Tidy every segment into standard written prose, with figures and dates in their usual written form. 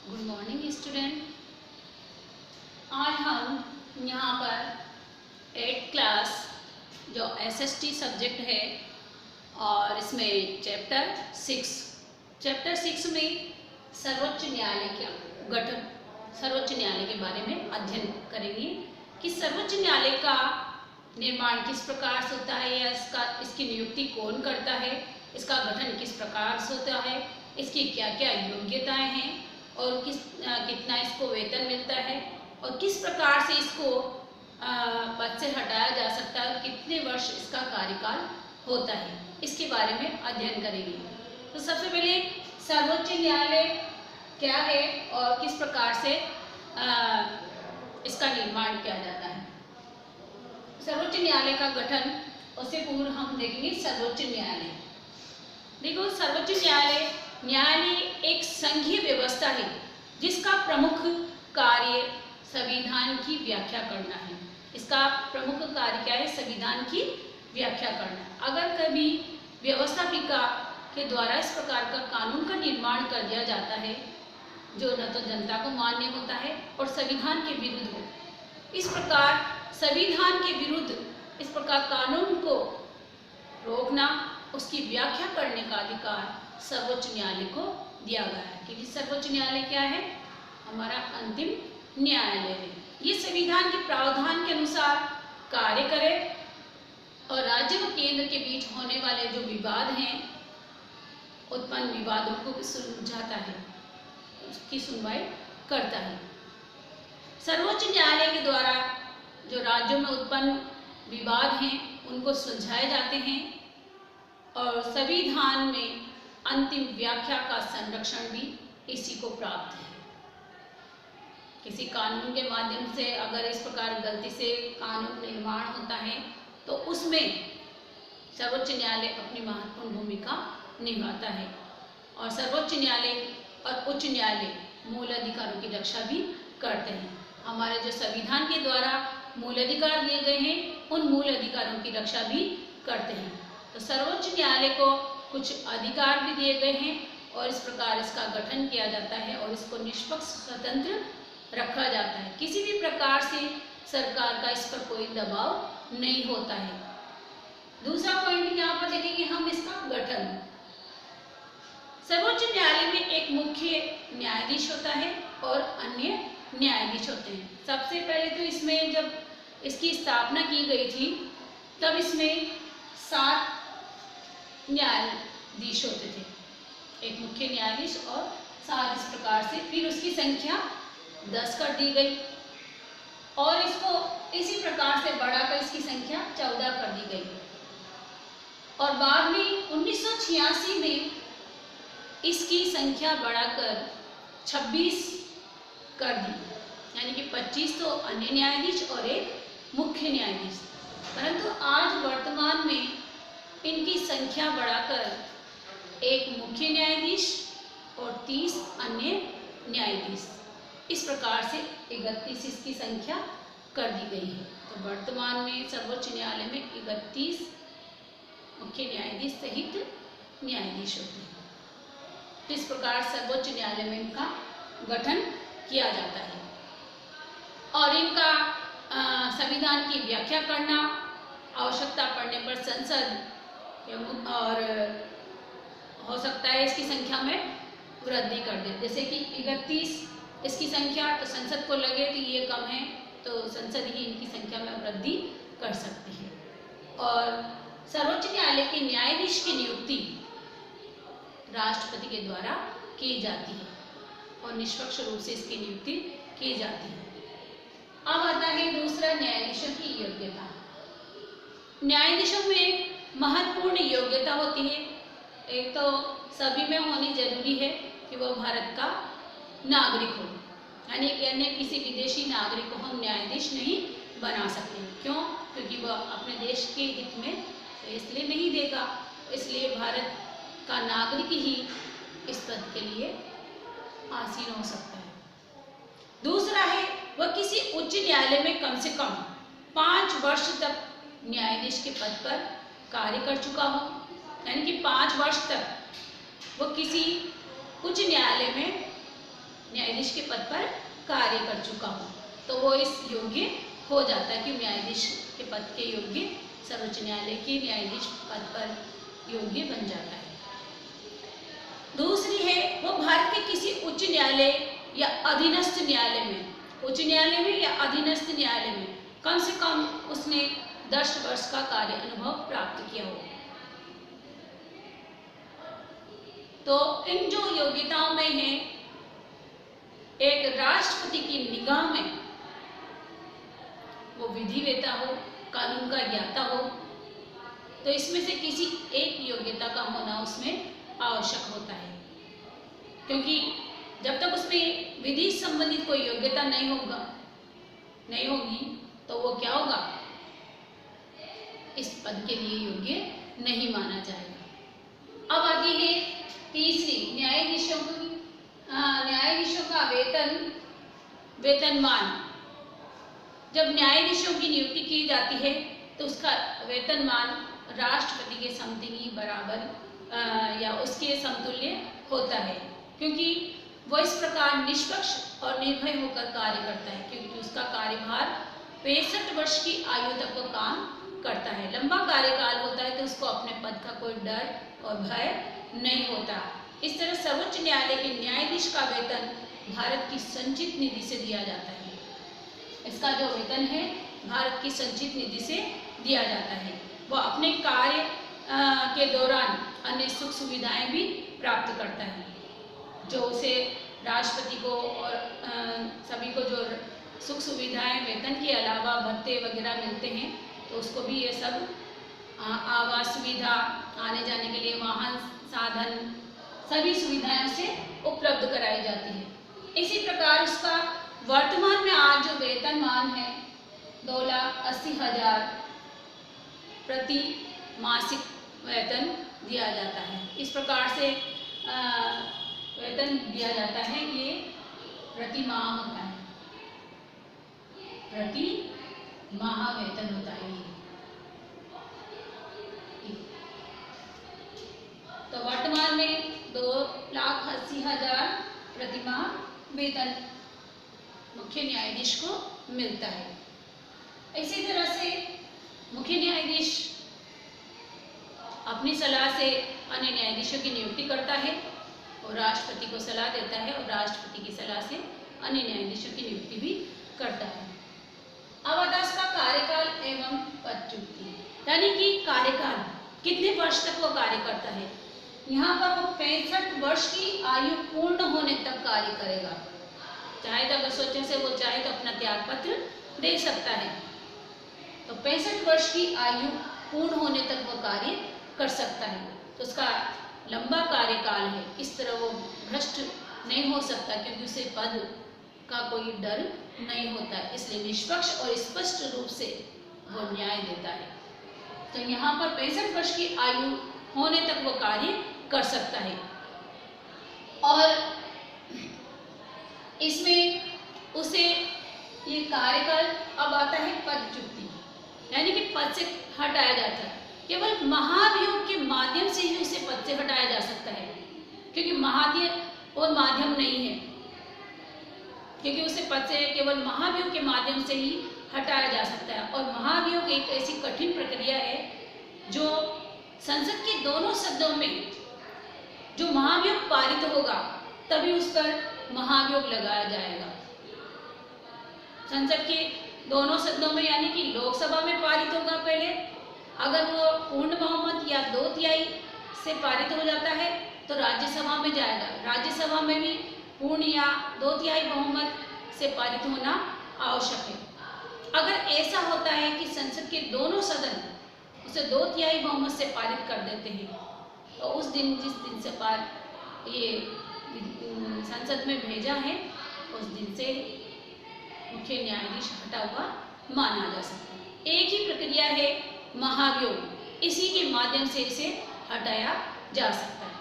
Good morning student. आज हम यहाँ पर 8th क्लास जो एसएसटी सब्जेक्ट है और इसमें चैप्टर 6 में सर्वोच्च न्यायालय का गठन, सर्वोच्च न्यायालय के बारे में अध्ययन करेंगे कि सर्वोच्च न्यायालय का निर्माण किस प्रकार से होता है या इसकी नियुक्ति कौन करता है, इसका गठन किस प्रकार से होता है, इसकी क्या क्या योग्यताएं हैं और कितना इसको वेतन मिलता है और किस प्रकार से इसको पद से हटाया जा सकता है और कितने वर्ष इसका कार्यकाल होता है, इसके बारे में अध्ययन करेंगे। तो सबसे पहले सर्वोच्च न्यायालय क्या है और किस प्रकार से इसका निर्माण किया जाता है। सर्वोच्च न्यायालय का गठन उससे पूर्व हम देखेंगे सर्वोच्च न्यायालय। देखो, सर्वोच्च न्यायालय एक संघीय व्यवस्था है जिसका प्रमुख कार्य संविधान की व्याख्या करना है। इसका प्रमुख कार्य क्या है? संविधान की व्याख्या करना। अगर कभी व्यवस्थापिका के द्वारा इस प्रकार का कानून का निर्माण कर दिया जाता है जो न तो जनता को मान्य होता है और संविधान के विरुद्ध हो, इस प्रकार संविधान के विरुद्ध इस प्रकार कानून को रोकना, उसकी व्याख्या करने का अधिकार सर्वोच्च न्यायालय को दिया गया है। क्योंकि सर्वोच्च न्यायालय क्या है? हमारा अंतिम न्यायालय है। ये संविधान के प्रावधान के अनुसार कार्य करे और राज्य व केंद्र के बीच होने वाले जो विवाद हैं, उत्पन्न विवादों को सुलझाता है, उसकी सुनवाई करता है। सर्वोच्च न्यायालय के द्वारा जो राज्यों में उत्पन्न विवाद हैं उनको सुलझाए जाते हैं और संविधान में अंतिम व्याख्या का संरक्षण भी इसी को प्राप्त है। किसी कानून के माध्यम से अगर इस प्रकार गलती से कानून निर्माण होता है तो उसमें सर्वोच्च न्यायालय अपनी महत्वपूर्ण भूमिका निभाता है और सर्वोच्च न्यायालय और उच्च न्यायालय मूल अधिकारों की रक्षा भी करते हैं। हमारे जो संविधान के द्वारा मूल अधिकार दिए गए हैं उन मूल अधिकारों की रक्षा भी करते हैं। तो सर्वोच्च न्यायालय को कुछ अधिकार भी दिए गए हैं और इस प्रकार इसका गठन किया जाता है और इसको निष्पक्ष स्वतंत्र रखा जाता है। किसी भी प्रकार से सरकार का इस पर कोई दबाव नहीं होता है। दूसरा पॉइंट यहाँ पर देखेंगे हम इसका गठन। सर्वोच्च न्यायालय में एक मुख्य न्यायाधीश होता है और अन्य न्यायाधीश होते हैं। सबसे पहले तो इसमें जब इसकी स्थापना की गई थी तब इसमें 7 न्यायाधीश होते थे, एक मुख्य न्यायाधीश और 7 इस प्रकार से। फिर उसकी संख्या 10 कर दी गई और इसको इसी प्रकार से बढ़ाकर इसकी संख्या 14 कर दी गई और बाद में 1986 में इसकी संख्या बढ़ाकर 26 कर दी, यानी कि 25 तो अन्य न्यायाधीश और एक मुख्य न्यायाधीश। परंतु आज वर्तमान में इनकी संख्या बढ़ाकर एक मुख्य न्यायाधीश और 30 अन्य न्यायाधीश, इस प्रकार से 31 इसकी संख्या कर दी गई है। तो वर्तमान में सर्वोच्च न्यायालय में 31 मुख्य न्यायाधीश सहित न्यायाधीश होते हैं। तो इस प्रकार सर्वोच्च न्यायालय में इनका गठन किया जाता है और इनका संविधान की व्याख्या करना, आवश्यकता पड़ने पर संसद और हो सकता है इसकी संख्या में वृद्धि कर दे। जैसे कि 31 इसकी संख्या, तो संसद को लगे कि ये कम है तो संसद ही इनकी संख्या में वृद्धि कर सकती है। और सर्वोच्च न्यायालय के न्यायाधीश की नियुक्ति राष्ट्रपति के द्वारा की जाती है और निष्पक्ष रूप से इसकी नियुक्ति की जाती है। अब आता है दूसरा, न्यायाधीशों की योग्यता। न्यायाधीशों में महत्वपूर्ण योग्यता होती है। एक तो सभी में होनी जरूरी है कि वह भारत का नागरिक हो, यानी अन्य किसी विदेशी नागरिक को हम न्यायाधीश नहीं बना सकते। क्यों? क्योंकि वह अपने देश के हित में तो इसलिए नहीं देगा, इसलिए भारत का नागरिक ही इस पद के लिए आसीन हो सकता है। दूसरा है, वह किसी उच्च न्यायालय में कम से कम 5 वर्ष तक न्यायाधीश के पद पर कार्य कर चुका हो, यानी कि 5 वर्ष तक वो किसी उच्च न्यायालय में न्यायाधीश के पद पर कार्य कर चुका हो, तो वो इस योग्य हो जाता है कि न्यायाधीश के पद के योग्य, सर्वोच्च न्यायालय के न्यायाधीश पद पर योग्य बन जाता है। दूसरी है वो भारत के किसी उच्च न्यायालय या अधीनस्थ न्यायालय में, उच्च न्यायालय में या अधीनस्थ न्यायालय में कम से कम उसने 10 वर्ष का कार्य अनुभव प्राप्त किया हो। तो इन जो योग्यताओं में है, एक राष्ट्रपति की निगाह में वो विधिवेता हो, कानून का ज्ञाता हो, तो इसमें से किसी एक योग्यता का होना उसमें आवश्यक होता है, क्योंकि जब तक उसमें विधि संबंधित कोई योग्यता नहीं होगी तो वो क्या होगा, इस पद के लिए योग्य नहीं माना जाएगा। अब आगे है तीसरी, न्यायाधीशों का वेतनमान। जब न्यायाधीशों की नियुक्ति की जाती है तो उसका वेतनमान राष्ट्रपति के समतिनी बराबर या उसके समतुल्य होता है, क्योंकि वो इस प्रकार निष्पक्ष और निर्भय होकर कार्य करता है, क्योंकि उसका कार्यभार 65 वर्ष की आयु तक वो काम करता है। लंबा कार्यकाल होता है तो उसको अपने पद का कोई डर और भय नहीं होता। इस तरह सर्वोच्च न्यायालय के न्यायाधीश का वेतन भारत की संचित निधि से दिया जाता है। इसका जो वेतन है भारत की संचित निधि से दिया जाता है। वो अपने कार्य के दौरान अन्य सुख सुविधाएं भी प्राप्त करता है, जो उसे राष्ट्रपति को और सभी को जो सुख सुविधाएं वेतन के अलावा भत्ते वगैरह मिलते हैं, तो उसको भी ये सब आवास सुविधा, आने जाने के लिए वाहन साधन, सभी सुविधाएं उसे उपलब्ध कराई जाती है। इसी प्रकार उसका वर्तमान में आज जो वेतनमान है 2,80,000 प्रति मासिक वेतन दिया जाता है। इस प्रकार से वेतन दिया जाता है, ये प्रति माह होता है, प्रति माह वेतन होता है ये। तो वर्तमान में 2,80,000 प्रति माह वेतन मुख्य न्यायाधीश को मिलता है। इसी तरह से मुख्य न्यायाधीश अपनी सलाह से अन्य न्यायाधीशों की नियुक्ति करता है और राष्ट्रपति को सलाह देता है, और राष्ट्रपति की सलाह से अन्य न्यायाधीशों की नियुक्ति भी करता है। अब आता है इसका कार्यकाल एवं पदच्युति, यानी कि कार्यकाल कितने वर्ष तक वो कार्य करता है। यहाँ पर वो 65 वर्ष की आयु पूर्ण होने तक कार्य करेगा। चाहे तो अगर सोचे से वो चाहे तो अपना त्याग पत्र दे सकता है, तो 65 वर्ष की आयु पूर्ण होने तक वो कार्य कर सकता है। तो उसका लंबा कार्यकाल है, इस तरह वो भ्रष्ट नहीं हो सकता, क्योंकि उसे पद का कोई डर नहीं होता, इसलिए निष्पक्ष और स्पष्ट रूप से वो न्याय देता है। तो यहाँ पर 65 वर्ष की आयु होने तक वो कार्य कर सकता है। और इसमें उसे ये कार्यकाल अब आता है पदच्युति, यानी कि पद से हटाया जाता है। केवल महाभियोग के माध्यम से ही उसे पद से हटाया जा सकता है, क्योंकि महाभियोग और माध्यम नहीं है, क्योंकि उसे पद से केवल महाभियोग के माध्यम से ही हटाया जा सकता है। और महाभियोग एक ऐसी कठिन प्रक्रिया है जो संसद के दोनों सदनों में जो महाभियोग पारित होगा तभी उस पर महाभियोग लगाया जाएगा। संसद के दोनों सदनों में, यानी कि लोकसभा में पारित होगा पहले, अगर वो पूर्ण बहुमत या 2/3 से पारित हो जाता है तो राज्यसभा में जाएगा। राज्यसभा में भी पूर्ण या 2/3 बहुमत से पारित होना आवश्यक है। अगर ऐसा होता है कि संसद के दोनों सदन उसे 2/3 बहुमत से पारित कर देते हैं, तो उस दिन, जिस दिन से ये संसद में भेजा है, उस दिन से मुख्य न्यायाधीश हटा हुआ माना जा सकता है। एक ही प्रक्रिया है महाभियोग, इसी के माध्यम से इसे हटाया जा सकता है।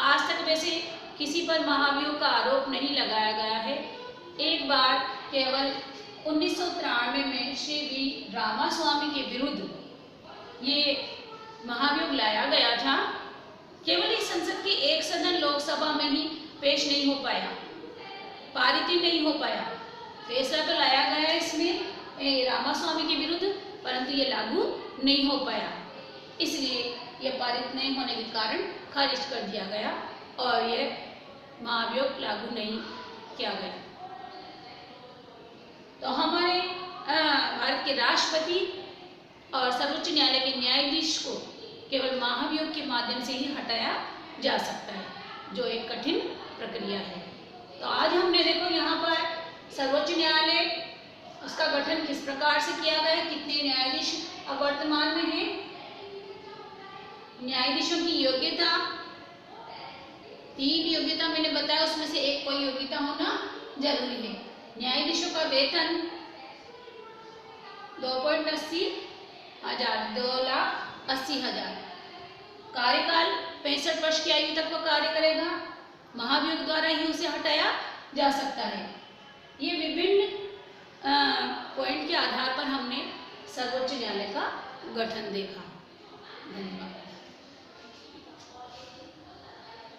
आज तक वैसे किसी पर महाभियोग का आरोप नहीं लगाया गया है। एक बार केवल 1993 में श्री वी रामास्वामी के विरुद्ध ये महाभियोग लाया गया था, केवल इस संसद के एक सदन लोकसभा में ही पेश नहीं हो पाया। पारित ही नहीं हो पाया। फैसला तो लाया गया इसमें रामास्वामी के विरुद्ध, परंतु ये लागू नहीं हो पाया, इसलिए ये पारित नहीं होने के कारण खारिज कर दिया गया और ये महाभियोग लागू नहीं किया गया। तो हमारे भारत के राष्ट्रपति और सर्वोच्च न्यायालय के न्यायाधीश को केवल महाभियोग के माध्यम से ही हटाया जा सकता है, जो एक कठिन प्रक्रिया है। तो आज हमने देखो यहाँ पर सर्वोच्च न्यायालय उसका गठन किस प्रकार से किया गया, कितने न्यायाधीश अब वर्तमान में हैं, न्यायाधीशों की योग्यता, 3 योग्यता मैंने बताया, उसमें से एक कोई योग्यता होना जरूरी है। न्यायाधीशों का वेतन 2.80 हजार, 2,80,000। कार्यकाल 65 वर्ष की आयु तक वो कार्य करेगा, महाभियोग द्वारा ही उसे हटाया जा सकता है। ये विभिन्न पॉइंट के आधार पर हमने सर्वोच्च न्यायालय का गठन देखा।